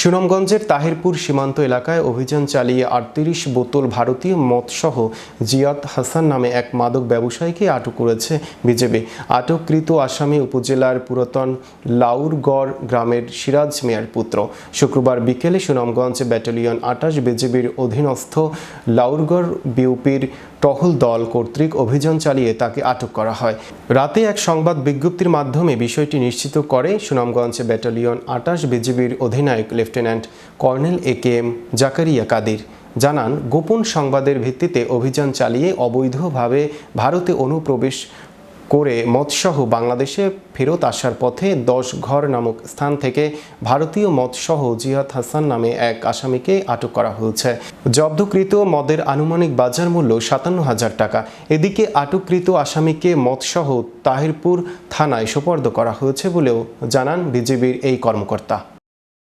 সুনামগঞ্জের তাহিরপুর সীমান্ত এলাকায় অভিযান চালিয়ে ৩৮ বোতল ভারতীয় মদসহ জিয়াদ হাসান নামে এক মাদক ব্যবসায়ীকে আটক করেছে বিজিবি। আটককৃত আসামি উপজেলার পুরাতন লাউরগড় গ্রামের সিরাজ মিয়ার পুত্র। শুক্রবার বিকেলে সুনামগঞ্জ ব্যাটালিয়ন ২৮ বিজিবির অধীনস্থ লাউরগড় বিউপির টহল দল কর্তৃক অভিযান চালিয়ে তাকে আটক করা হয়। রাতে এক সংবাদ বিজ্ঞপ্তির মাধ্যমে বিষয়টি নিশ্চিত করে সুনামগঞ্জ ব্যাটালিয়ন ২৮ বিজিবির অধিনায়ক lieutenant colonel AKM Zakaria Kadir. জানান, গোপন সংবাদের ভিত্তিতে অভিযান চালিয়ে অবৈধভাবে ভারতে অনুপ্রবেশ করে মদসহ বাংলাদেশে ফেরত আসার পথে ১০ ঘর নামক স্থান থেকে ভারতীয় মদসহ জিয়াদ হাসান নামে এক আসামিকে আটক করা হয়েছে। জব্দকৃত মদের আনুমানিক বাজার মূল্য ৫৭,০০০ টাকা। এদিকে আটককৃত আসামিকে মদসহ তাহিরপুর থানায় সোপর্দ করা হয়েছে বলেও জানান বিজিবির এই কর্মকর্তা।